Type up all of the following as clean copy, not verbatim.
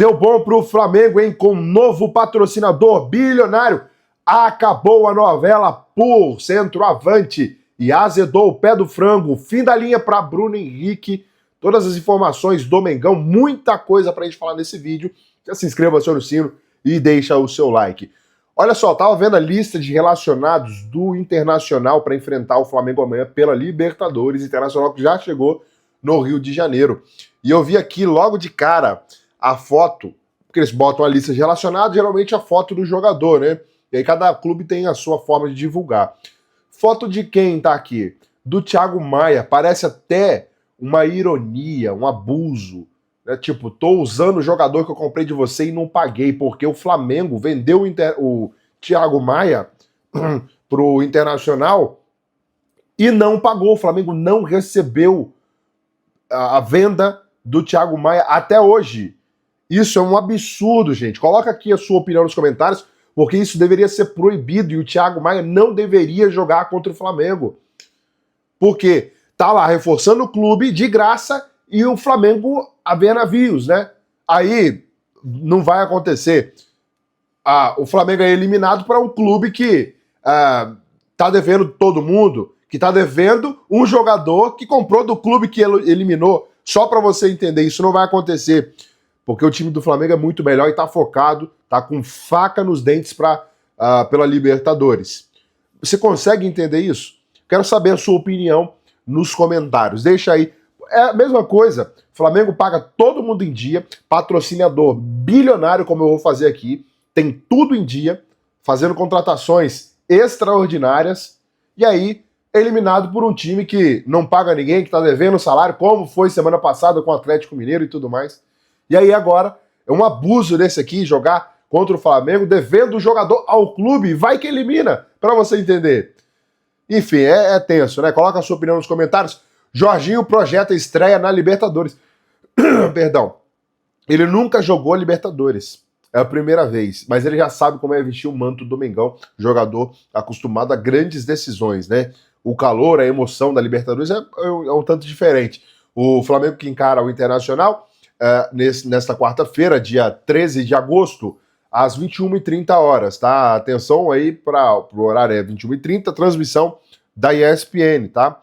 Deu bom pro Flamengo, hein? Com um novo patrocinador bilionário. Acabou a novela por centroavante e azedou o pé do frango. Fim da linha para Bruno Henrique. Todas as informações do Mengão, muita coisa pra gente falar nesse vídeo. Já se inscreva, acione o sino e deixa o seu like. Olha só, tava vendo a lista de relacionados do Internacional para enfrentar o Flamengo amanhã pela Libertadores. Internacional que já chegou no Rio de Janeiro. E eu vi aqui logo de cara a foto, porque eles botam a lista de relacionados, geralmente a foto do jogador, né? E aí cada clube tem a sua forma de divulgar. Foto de quem tá aqui? Do Thiago Maia. Parece até uma ironia, um abuso. Né? Tipo, tô usando o jogador que eu comprei de você e não paguei, porque o Flamengo vendeu o Thiago Maia pro Internacional e não pagou. O Flamengo não recebeu a venda do Thiago Maia até hoje. Isso é um absurdo, gente. Coloca aqui a sua opinião nos comentários, porque isso deveria ser proibido e o Thiago Maia não deveria jogar contra o Flamengo. Porque tá lá reforçando o clube de graça e o Flamengo a ver navios, né? Aí não vai acontecer. O Flamengo é eliminado para um clube que tá devendo todo mundo, que tá devendo um jogador que comprou do clube que eliminou. Só para você entender, isso não vai acontecer. Porque o time do Flamengo é muito melhor e tá focado, tá com faca nos dentes pela Libertadores. Você consegue entender isso? Quero saber a sua opinião nos comentários. Deixa aí. É a mesma coisa. Flamengo paga todo mundo em dia, patrocinador bilionário, como eu vou fazer aqui, tem tudo em dia, fazendo contratações extraordinárias, e aí eliminado por um time que não paga ninguém, que tá devendo salário, como foi semana passada com o Atlético Mineiro e tudo mais. E aí agora é um abuso desse aqui, jogar contra o Flamengo, devendo o jogador ao clube, vai que elimina, pra você entender. Enfim, é tenso, né? Coloca a sua opinião nos comentários. Jorginho projeta estreia na Libertadores. Perdão. Ele nunca jogou Libertadores. É a primeira vez. Mas ele já sabe como é vestir o manto do Mengão. Jogador acostumado a grandes decisões, né? O calor, a emoção da Libertadores é um tanto diferente. O Flamengo que encara o Internacional nesta quarta-feira, dia 13 de agosto, às 21h30, tá? Atenção aí para o horário, é 21h30, transmissão da ESPN, tá?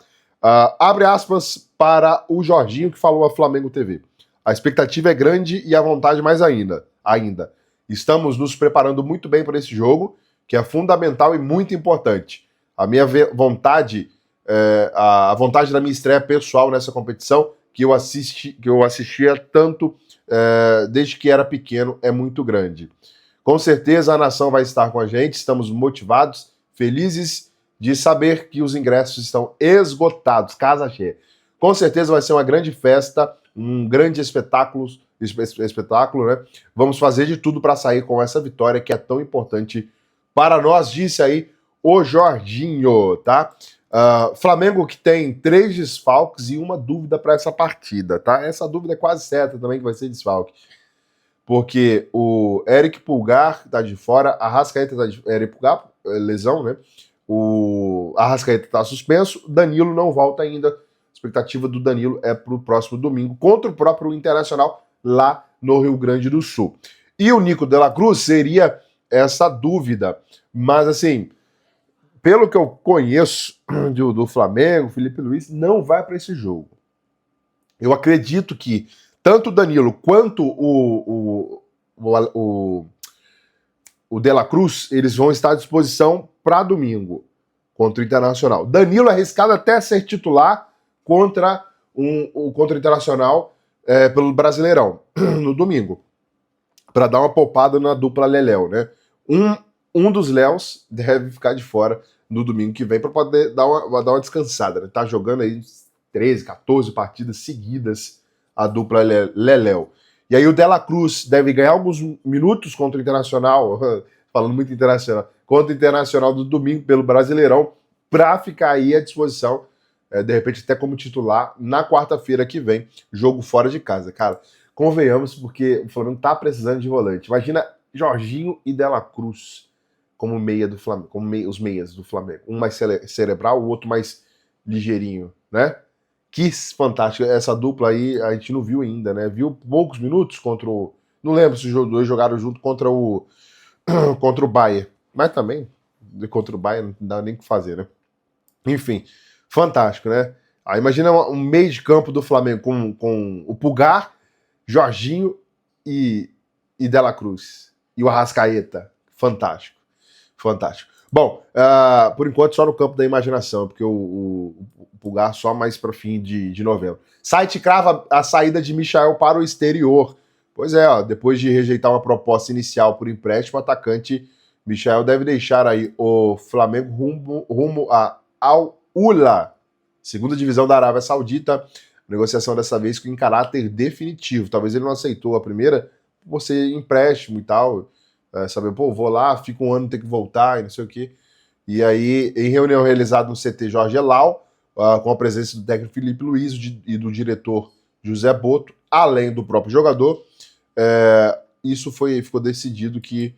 Abre aspas para o Jorginho, que falou a Flamengo TV. A expectativa é grande e a vontade mais ainda. Estamos nos preparando muito bem para esse jogo, que é fundamental e muito importante. A minha vontade, a vontade da minha estreia pessoal nessa competição, que eu assistia tanto desde que era pequeno, é muito grande. Com certeza a nação vai estar com a gente, estamos motivados, felizes de saber que os ingressos estão esgotados, casa cheia. Com certeza vai ser uma grande festa, um grande espetáculo, né? Vamos fazer de tudo para sair com essa vitória que é tão importante para nós, disse aí o Jorginho, tá? Flamengo que tem 3 desfalques e uma dúvida para essa partida, tá? Essa dúvida é quase certa também que vai ser desfalque. Porque o Eric Pulgar tá de fora, a Arrascaeta tá de Eric Pulgar, lesão, né? O Arrascaeta tá suspenso, Danilo não volta ainda. A expectativa do Danilo é pro próximo domingo contra o próprio Internacional lá no Rio Grande do Sul. E o Nico de la Cruz seria essa dúvida, mas assim, pelo que eu conheço do Flamengo, Felipe Luiz não vai para esse jogo. Eu acredito que tanto o Danilo quanto o De La Cruz, eles vão estar à disposição para domingo contra o Internacional. Danilo é arriscado até ser titular contra o Internacional pelo Brasileirão no domingo, para dar uma poupada na dupla Leléo, né? Um dos Léos deve ficar de fora no domingo que vem para poder dar uma descansada, né? Tá jogando aí 13, 14 partidas seguidas a dupla Leléo. E aí o De La Cruz deve ganhar alguns minutos contra o Internacional, falando muito internacional, contra o Internacional do domingo pelo Brasileirão, para ficar aí à disposição, de repente até como titular, na quarta-feira que vem, jogo fora de casa. Cara, convenhamos, porque o Flamengo tá precisando de volante. Imagina Jorginho e De La Cruz como meia do Flamengo, os meias do Flamengo. Um mais cerebral, o outro mais ligeirinho, né? Que fantástico. Essa dupla aí a gente não viu ainda, né? Viu poucos minutos contra o Não lembro se os dois jogaram junto contra contra o Bayern. Mas também, contra o Bayern não dá nem o que fazer, né? Enfim, fantástico, né? Aí imagina um meio de campo do Flamengo com o Pulgar, Jorginho e Dela Cruz. E o Arrascaeta. Fantástico. Fantástico. Bom, por enquanto só no campo da imaginação, porque o Pulgar só mais para fim de novembro. Site crava a saída de Michael para o exterior. Pois é, ó, depois de rejeitar uma proposta inicial por empréstimo, o atacante Michael deve deixar aí o Flamengo rumo a Al-Ula, segunda divisão da Arábia Saudita. Negociação dessa vez em caráter definitivo. Talvez ele não aceitou a primeira por ser empréstimo e tal. Saber, pô, vou lá, fico um ano, tem que voltar e não sei o quê. E aí, em reunião realizada no CT Jorge Elal, com a presença do técnico Felipe Luiz e do diretor José Boto, além do próprio jogador, isso ficou decidido que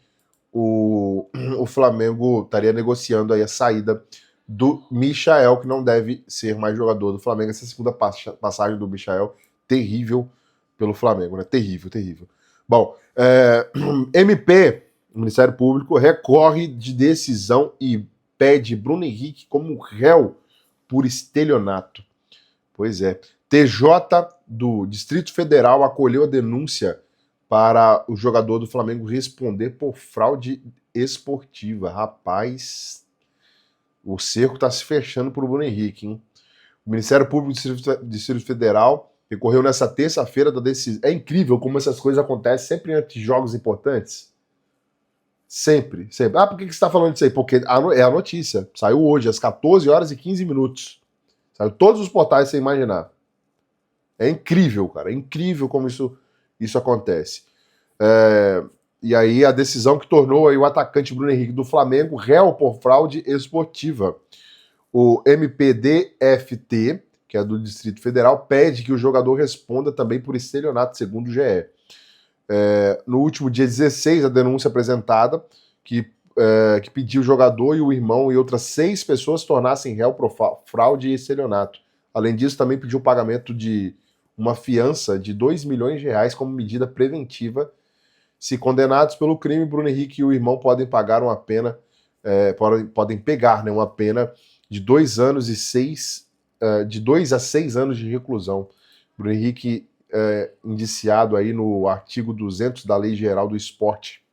o Flamengo estaria negociando aí a saída do Michael, que não deve ser mais jogador do Flamengo. Essa segunda passagem do Michael, terrível pelo Flamengo, né? Terrível, terrível. Bom, MP, o Ministério Público, recorre de decisão e pede Bruno Henrique como réu por estelionato. Pois é. TJ do Distrito Federal acolheu a denúncia para o jogador do Flamengo responder por fraude esportiva. Rapaz, o cerco está se fechando para o Bruno Henrique, hein? O Ministério Público do Distrito Federal recorreu nessa terça-feira da decisão. É incrível como essas coisas acontecem sempre antes de jogos importantes. Sempre, sempre. Por que você está falando disso aí? Porque é a notícia. Saiu hoje, às 14 horas e 15 minutos. Saiu todos os portais sem imaginar. É incrível, cara. É incrível como isso acontece. E aí a decisão que tornou aí o atacante Bruno Henrique do Flamengo réu por fraude esportiva. O MPDFT, que é do Distrito Federal, pede que o jogador responda também por estelionato, segundo o GE. No último dia 16, a denúncia apresentada que pediu o jogador e o irmão e outras 6 pessoas tornassem réu por fraude e estelionato. Além disso, também pediu o pagamento de uma fiança de R$2 milhões como medida preventiva. Se condenados pelo crime, Bruno Henrique e o irmão podem pagar uma pena, podem pegar, né, uma pena de 2 anos e 6, de 2 a 6 anos de reclusão. Bruno Henrique indiciado aí no artigo 200 da Lei Geral do Esporte,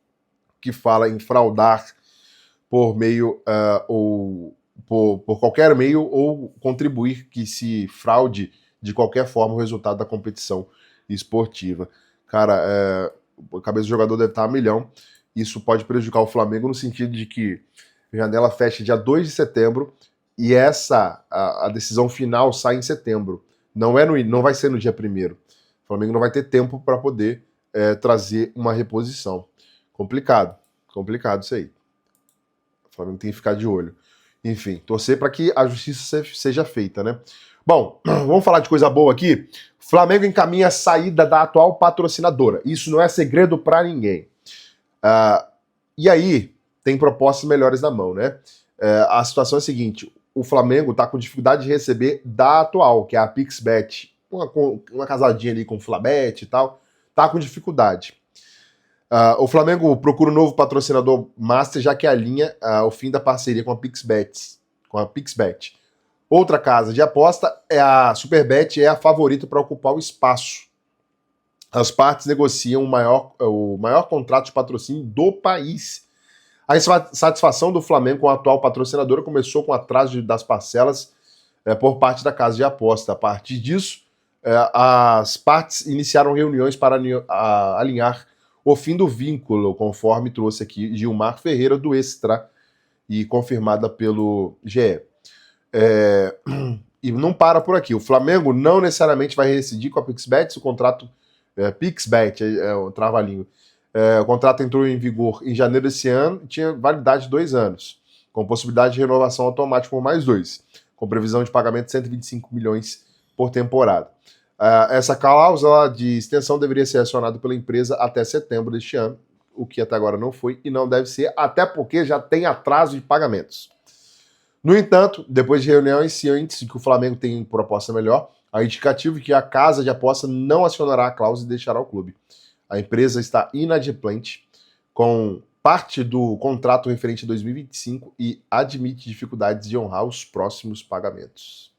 que fala em fraudar por meio ou por qualquer meio ou contribuir que se fraude de qualquer forma o resultado da competição esportiva. Cara, a cabeça do jogador deve estar a milhão. Isso pode prejudicar o Flamengo no sentido de que a janela fecha dia 2 de setembro e a decisão final sai em setembro. Não vai ser no dia 1º. O Flamengo não vai ter tempo para poder trazer uma reposição. Complicado isso aí. O Flamengo tem que ficar de olho. Enfim, torcer para que a justiça seja feita, né? Bom, vamos falar de coisa boa aqui. O Flamengo encaminha a saída da atual patrocinadora. Isso não é segredo para ninguém. E aí, tem propostas melhores na mão, né? A situação é a seguinte: o Flamengo está com dificuldade de receber da atual, que é a Pixbet. Uma casadinha ali com o Flabet e tal. Tá com dificuldade. O Flamengo procura um novo patrocinador master, já que alinha o fim da parceria com a Pixbet. Outra casa de aposta é a Superbet, é a favorita para ocupar o espaço. As partes negociam o maior contrato de patrocínio do país. A satisfação do Flamengo com a atual patrocinadora começou com o atraso das parcelas por parte da casa de aposta. A partir disso, as partes iniciaram reuniões para alinhar o fim do vínculo, conforme trouxe aqui Gilmar Ferreira do Extra e confirmada pelo GE. E não para por aqui. O Flamengo não necessariamente vai rescindir com a Pixbet. O contrato Pixbet é um trava-língua. O contrato entrou em vigor em janeiro desse ano e tinha validade de 2 anos, com possibilidade de renovação automática por mais 2, com previsão de pagamento de 125 milhões por temporada. Essa cláusula de extensão deveria ser acionada pela empresa até setembro deste ano, o que até agora não foi e não deve ser, até porque já tem atraso de pagamentos. No entanto, depois de reuniões cientes de que o Flamengo tem proposta melhor, há indicativo que a casa de aposta não acionará a cláusula e deixará o clube. A empresa está inadimplente com parte do contrato referente a 2025 e admite dificuldades de honrar os próximos pagamentos.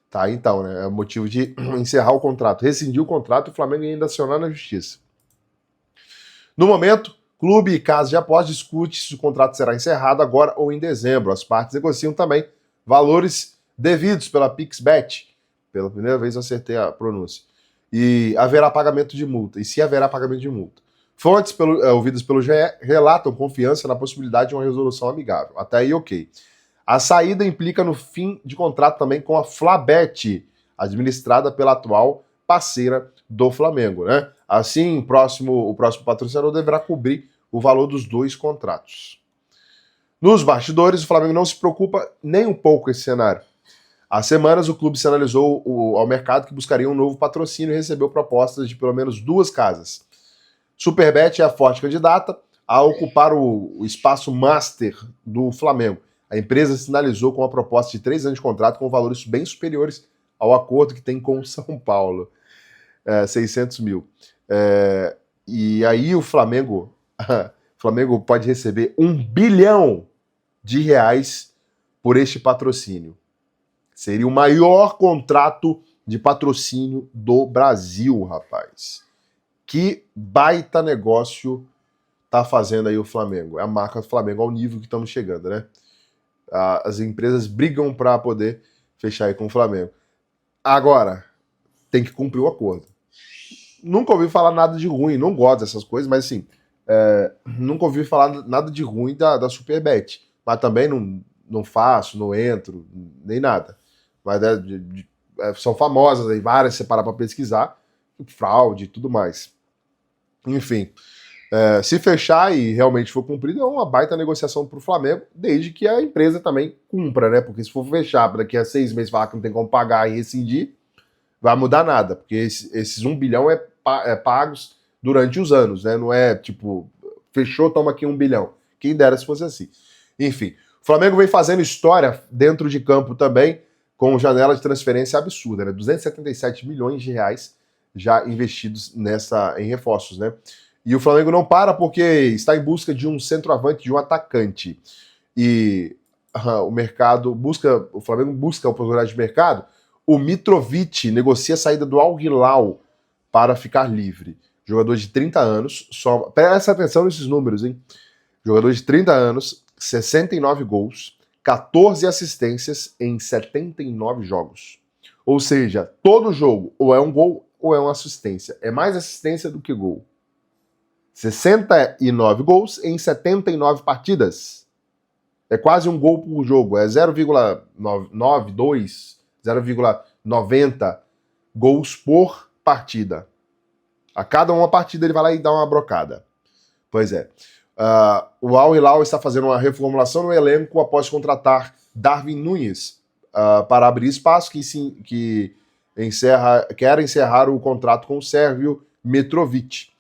Tá, então, né? É o motivo de encerrar o contrato. Rescindir o contrato e o Flamengo ainda acionar na justiça. No momento, clube e casa de apostas discute se o contrato será encerrado agora ou em dezembro. As partes negociam também valores devidos pela PixBet. Pela primeira vez eu acertei a pronúncia. E haverá pagamento de multa. E se haverá pagamento de multa. Fontes ouvidas pelo GE relatam confiança na possibilidade de uma resolução amigável. Até aí, ok. A saída implica no fim de contrato também com a Flabet, administrada pela atual parceira do Flamengo, né? Assim, o próximo patrocinador deverá cobrir o valor dos dois contratos. Nos bastidores, o Flamengo não se preocupa nem um pouco com esse cenário. Há semanas, o clube sinalizou ao mercado que buscaria um novo patrocínio e recebeu propostas de pelo menos 2 casas. Superbet é a forte candidata a ocupar o espaço master do Flamengo. A empresa sinalizou com a proposta de 3 anos de contrato com valores bem superiores ao acordo que tem com o São Paulo. 600 mil. E aí o Flamengo pode receber R$1 bilhão por este patrocínio. Seria o maior contrato de patrocínio do Brasil, rapaz. Que baita negócio tá fazendo aí o Flamengo. É a marca do Flamengo ao nível que estamos chegando, né? As empresas brigam para poder fechar aí com o Flamengo. Agora, tem que cumprir o acordo. Nunca ouvi falar nada de ruim, não gosto dessas coisas, mas assim, nunca ouvi falar nada de ruim da Superbet. Mas também não faço, não entro, nem nada. Mas são famosas aí, várias, se parar para pesquisar, fraude e tudo mais. Enfim, se fechar e realmente for cumprido, é uma baita negociação para o Flamengo, desde que a empresa também cumpra, né? Porque se for fechar daqui a 6 meses falar que não tem como pagar e rescindir, vai mudar nada, porque esses 1 bilhão é pagos durante os anos, né? Não é tipo, fechou, toma aqui 1 bilhão. Quem dera se fosse assim. Enfim, o Flamengo vem fazendo história dentro de campo também, com janela de transferência absurda, né? 277 milhões de reais já investidos em reforços, né? E o Flamengo não para porque está em busca de um centroavante, de um atacante. E o Flamengo busca a oportunidade de mercado. O Mitrovic negocia a saída do Al Hilal para ficar livre. Jogador de 30 anos, presta atenção nesses números, hein? Jogador de 30 anos, 69 gols, 14 assistências em 79 jogos. Ou seja, todo jogo ou é um gol ou é uma assistência. É mais assistência do que gol. 69 gols em 79 partidas. É quase um gol por jogo. É 0,92, 0,90 gols por partida. A cada uma partida ele vai lá e dá uma brocada. Pois é. O Al Hilal está fazendo uma reformulação no elenco após contratar Darwin Núñez para abrir espaço que quer encerrar o contrato com o sérvio Mitrovic.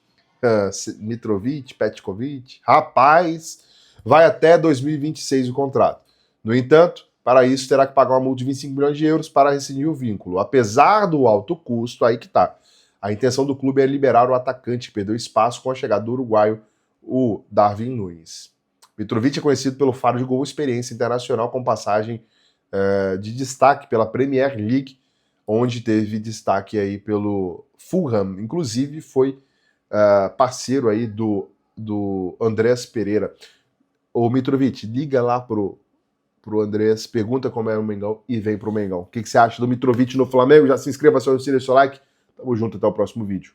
Petkovic, rapaz, vai até 2026 o contrato. No entanto, para isso terá que pagar uma multa de 25 milhões de euros para rescindir o vínculo. Apesar do alto custo, aí que tá. A intenção do clube é liberar o atacante que perdeu espaço com a chegada do uruguaio, o Darwin Núñez. Mitrovic é conhecido pelo faro de gol experiência internacional com passagem de destaque pela Premier League, onde teve destaque aí pelo Fulham. Inclusive foi parceiro aí do Andrés Pereira. Ô Mitrovic, liga lá pro Andrés, pergunta como é o Mengão e vem pro Mengão. O que você acha do Mitrovic no Flamengo? Já se inscreva, deixe seu like. Tamo junto, até o próximo vídeo.